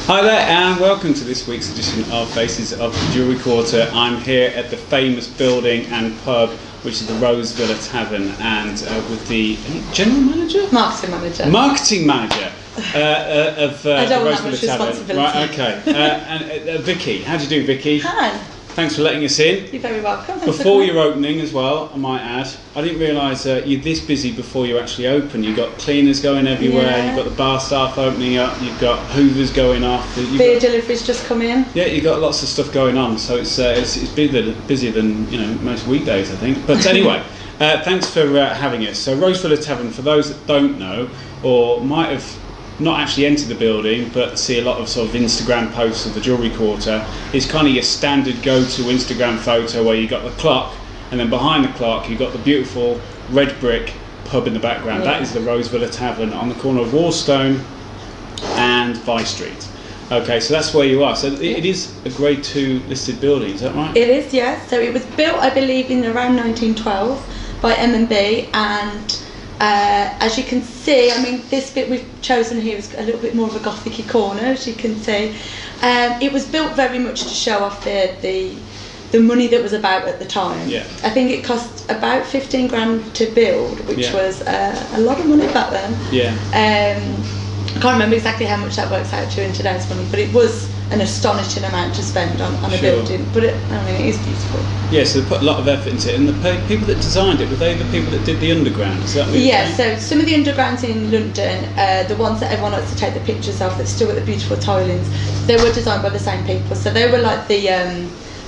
Hi there and welcome to this week's edition of Faces of the Jewellery Quarter. I'm here at the famous building and pub which is the Rose Villa Tavern and with the general manager? Marketing manager of the Rose Villa Tavern. Right, okay. And Vicky, how do you do, Vicky? Hi. Thanks for letting us in. You're very welcome. Before your opening as well, I might add, I didn't realise you're this busy before you actually open. You've got cleaners going everywhere, You've got the bar staff opening up, you've got hoovers going off. Beer deliveries just come in. Yeah, you've got lots of stuff going on, so it's busier than most weekdays, I think. But anyway, thanks for having us. So Rose Villa Tavern, for those that don't know, or might have not actually enter the building but see a lot of sort of Instagram posts of the Jewellery Quarter, is kind of your standard go-to Instagram photo where you got the clock and then behind the clock you've got the beautiful red brick pub in the background. That is the Rose Villa Tavern on the corner of Warstone and Vice Street. Okay, so that's where you are. So it is a Grade 2 listed building, is that right? It is, yes. So it was built, I believe, in around 1912 by M&B, and as you can see, I mean, this bit we've chosen here is a little bit more of a gothic-y corner, as you can see. It was built very much to show off the money that was about at the time. Yeah. I think it cost about 15 grand to build, which was a lot of money back then. Yeah. I can't remember exactly how much that works out to in today's money, but it was an astonishing amount to spend on a building. But it is beautiful. Yeah, so they put a lot of effort into it. And the people that designed it, were they the people that did the underground? Is that what you're saying? So some of the undergrounds in London, the ones that everyone likes to take the pictures of, that still got the beautiful tilings, they were designed by the same people. So they were like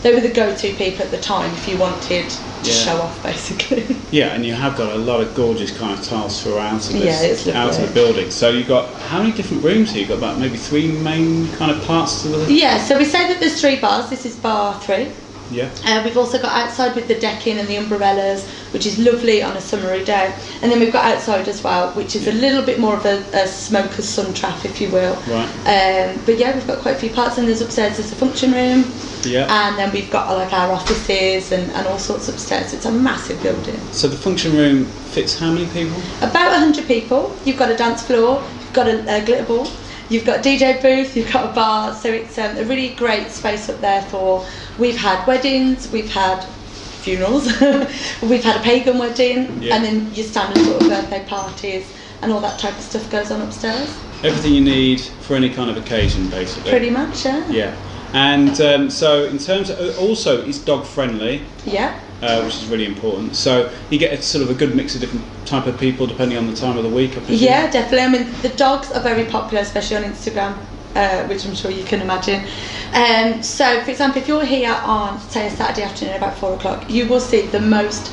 they were the go-to people at the time if you wanted to show off, basically. Yeah, and you have got a lot of gorgeous kind of tiles throughout of this, out of the building. So you've got, how many different rooms here? You've got about maybe 3 main kind of parts to the... Yeah, so we say that there's 3 bars. This is bar 3. Yeah. We've also got outside with the decking and the umbrellas, which is lovely on a summery day. And then we've got outside as well, which is a little bit more of a smoker's sun trap, if you will. Right. But yeah, we've got quite a few parts. And there's upstairs, there's a function room. Yeah. And then we've got like our offices and all sorts upstairs. It's a massive building. So the function room fits how many people? About 100 people. You've got a dance floor, you've got a glitter ball, you've got a DJ booth, you've got a bar, so it's a really great space up there for, we've had weddings, we've had funerals, we've had a pagan wedding, and then your standard sort of birthday parties and all that type of stuff goes on upstairs. Everything you need for any kind of occasion, basically. Pretty much, yeah. Yeah. And so in terms of, also it's dog friendly. Yeah. Which is really important. So you get a sort of a good mix of different type of people depending on the time of the week, I presume. Yeah, definitely. I mean, the dogs are very popular, especially on Instagram, which I'm sure you can imagine. So, for example, if you're here on, say, a Saturday afternoon about 4 o'clock, you will see the most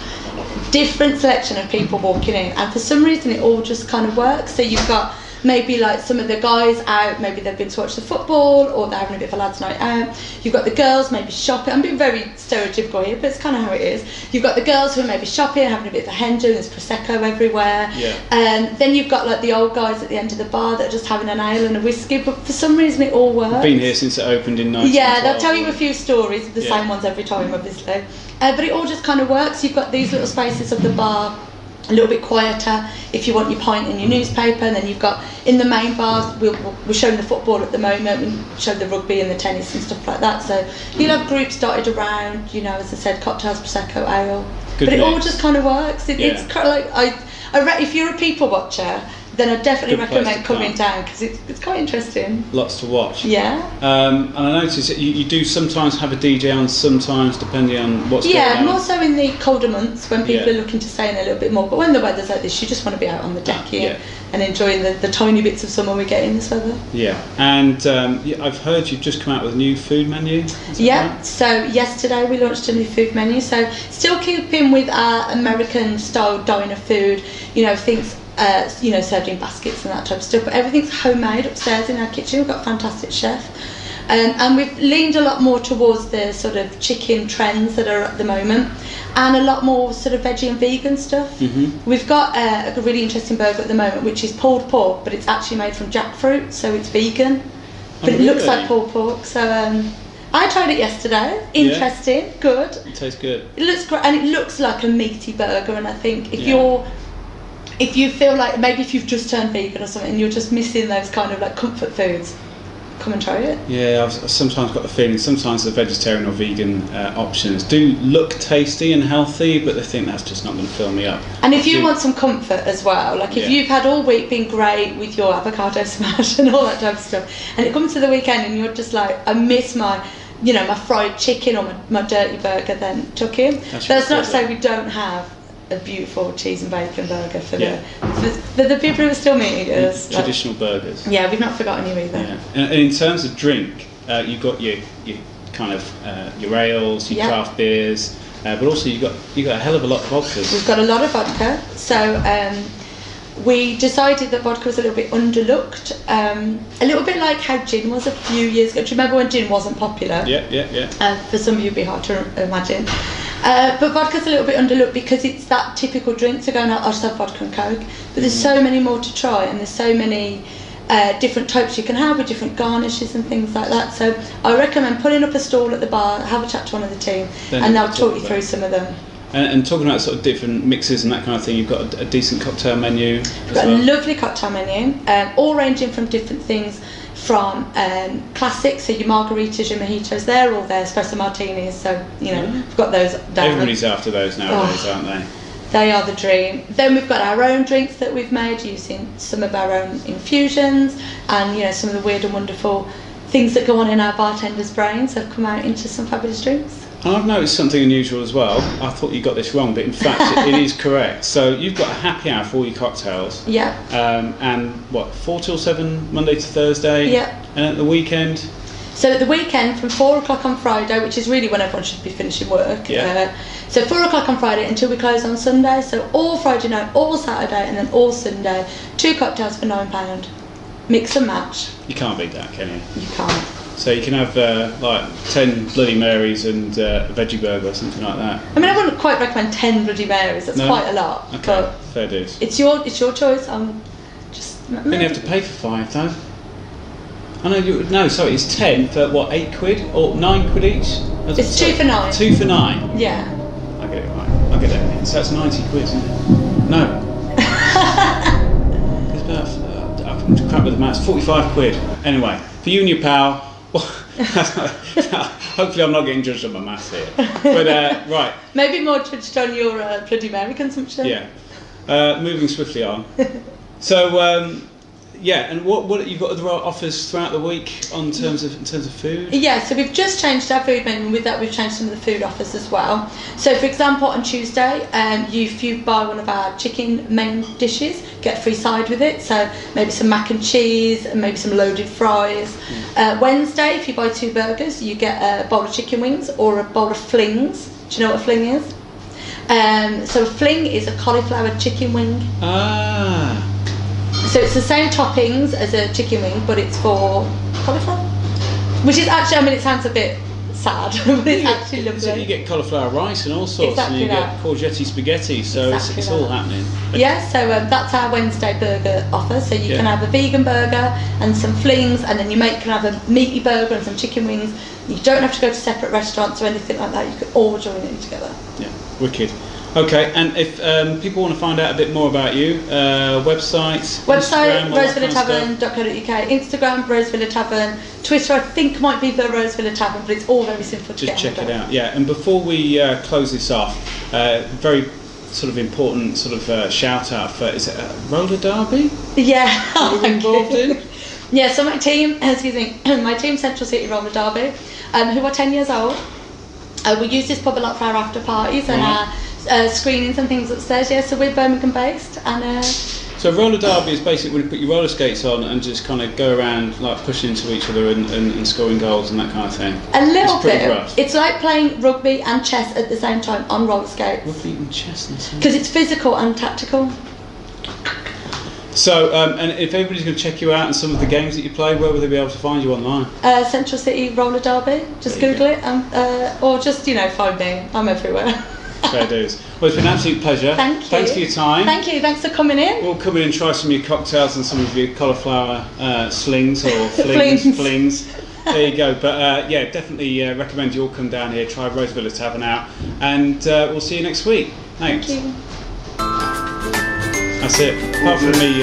different selection of people walking in. And for some reason, it all just kind of works. So you've got maybe like some of the guys out, maybe they've been to watch the football or they're having a bit of a lads' night out. You've got the girls maybe shopping. I'm being very stereotypical here, but it's kind of how it is. You've got the girls who are maybe shopping, having a bit of a hen do, there's Prosecco everywhere. Yeah. Then you've got like the old guys at the end of the bar that are just having an ale and a whiskey, but for some reason it all works. Been here since it opened in 1912. Yeah, they'll tell you a few stories, the same ones every time obviously. But it all just kind of works. You've got these little spaces of the bar, a little bit quieter if you want your pint and your newspaper, and then you've got in the main bars, we're showing the football at the moment, we show the rugby and the tennis and stuff like that, so you'll have groups dotted around, you know, as I said, cocktails, Prosecco, ale, good but mix. It all just kind of works. It's kind of like, if you're a people watcher, then I definitely recommend coming down because it's quite interesting. Lots to watch. Yeah. And I noticed that you do sometimes have a DJ on, sometimes depending on what's going on. Yeah, more so in the colder months when people are looking to stay in a little bit more. But when the weather's like this, you just want to be out on the deck here and enjoying the tiny bits of summer we get in this weather. Yeah. And I've heard you've just come out with a new food menu. Yeah. Right? So yesterday we launched a new food menu. So still keeping with our American style diner food. You know, things. Served in baskets and that type of stuff, but everything's homemade upstairs in our kitchen. We've got a fantastic chef, and we've leaned a lot more towards the sort of chicken trends that are at the moment, and a lot more sort of veggie and vegan stuff. We've got a really interesting burger at the moment, which is pulled pork, but it's actually made from jackfruit, so it's vegan, but it looks like pulled pork. So I tried it yesterday. Interesting, good. It tastes good. It looks great, and it looks like a meaty burger. And I think if you feel like maybe if you've just turned vegan or something and you're just missing those kind of like comfort foods, come and try it. Yeah, I've sometimes got the feeling sometimes the vegetarian or vegan options do look tasty and healthy, but they think that's just not going to fill me up. And if you want some comfort as well, like if you've had all week been great with your avocado smash and all that type of stuff, and it comes to the weekend and you're just like, I miss my, my fried chicken or my dirty burger, then tuck in. That's not to say we don't have a beautiful cheese and bacon burger for the people who are still meat eaters. Traditional burgers. Yeah, we've not forgotten you either. Yeah. And in terms of drink, you've got your kind of your ales, your craft beers, but also you got a hell of a lot of vodkas. We've got a lot of vodka. So we decided that vodka was a little bit underlooked, a little bit like how gin was a few years ago. Do you remember when gin wasn't popular? Yeah. For some of you, it'd be hard to imagine. But vodka's a little bit underlooked because it's that typical drink to go and I'll just have vodka and Coke. But there's so many more to try, and there's so many different types you can have with different garnishes and things like that. So I recommend putting up a stall at the bar, have a chat to one of the team, and they'll talk you through some of them. And talking about sort of different mixes and that kind of thing, you've got a decent cocktail menu as We've got a lovely cocktail menu, all ranging from different things from classics, so your margaritas, your mojitos, they're all there, espresso martinis, so we've got those down. Everybody's after those nowadays, aren't they? They are the dream. Then we've got our own drinks that we've made using some of our own infusions, and some of the weird and wonderful things that go on in our bartenders' brains have come out into some fabulous drinks. And I've noticed something unusual as well. I thought you got this wrong, but in fact it is correct. So you've got a happy hour for all your cocktails. Yeah. And what, 4 till 7, Monday to Thursday? Yeah. And at the weekend? So at the weekend from 4 o'clock on Friday, which is really when everyone should be finishing work. Yeah. So 4 o'clock on Friday until we close on Sunday. So all Friday night, all Saturday, and then all Sunday. 2 cocktails for £9. Mix and match. You can't beat that, can you? You can't. So you can have like 10 Bloody Marys and a veggie burger or something like that. I mean, I wouldn't quite recommend 10 Bloody Marys. That's quite a lot. Okay, but fair dues. It's your choice. Then you have to pay for 5 though. I know sorry, it's 10 for what, 8 quid or 9 quid each? It's 2 for 9. 2 for 9. Yeah. I get it right. I get that. So that's 90 quid, isn't it? No. It's about I can crap with the maths. 45 quid. Anyway, for you and your pal. Hopefully I'm not getting judged on my maths here. But right. Maybe more judged on your Bloody Mary consumption. Yeah. Moving swiftly on. So and what you've got other offers throughout the week in terms of food? Yeah, so we've just changed our food menu, and with that we've changed some of the food offers as well. So for example, on Tuesday, if you buy one of our chicken main dishes, get a free side with it. So maybe some mac and cheese and maybe some loaded fries. Wednesday, if you buy 2 burgers, you get a bowl of chicken wings or a bowl of flings. Do you know what a fling is? So a fling is a cauliflower chicken wing. Ah. So it's the same toppings as a chicken wing, but it's for cauliflower. Which is actually, I mean, it sounds a bit sad, but it's actually lovely. So you get cauliflower rice and all sorts, exactly, and you get courgette spaghetti, so exactly it's all happening. Yeah, so that's our Wednesday burger offer. So you can have a vegan burger and some flings, and then you can have a meaty burger and some chicken wings. You don't have to go to separate restaurants or anything like that. You can all join in together. Yeah, wicked. Okay, and if people want to find out a bit more about you, website, rosevilla.tavern.co.uk, Instagram, Rosevilla Tavern, Twitter I think might be the Rosevilla Tavern, but it's all very simple to get. Just check it out, yeah. And before we close this off, very sort of important sort of shout out for, is it a roller derby? Yeah. You're involved in? Yeah, so my team, my team Central City Roller Derby, who are 10 years old, we use this pub a lot for our after parties and our screenings and things upstairs. Yeah, so we're Birmingham based, and so roller derby is basically when you put your roller skates on and just kind of go around like pushing into each other and scoring goals and that kind of thing. A little bit. Rough. It's like playing rugby and chess at the same time on roller skates. Rugby and chess, because it's physical and tactical. So, and if everybody's going to check you out and some of the games that you play, where will they be able to find you online? Central City Roller Derby. Just Google it, or just find me. I'm everywhere. Fair dues. Well, it's been an absolute pleasure. Thank you. Thanks for your time. Thank you. Thanks for coming in. We'll come in and try some of your cocktails and some of your cauliflower slings or flings. There you go. But yeah, definitely recommend you all come down here, try Rosevilla Tavern out, and we'll see you next week. Thanks. Thank you. That's it. Apart from me.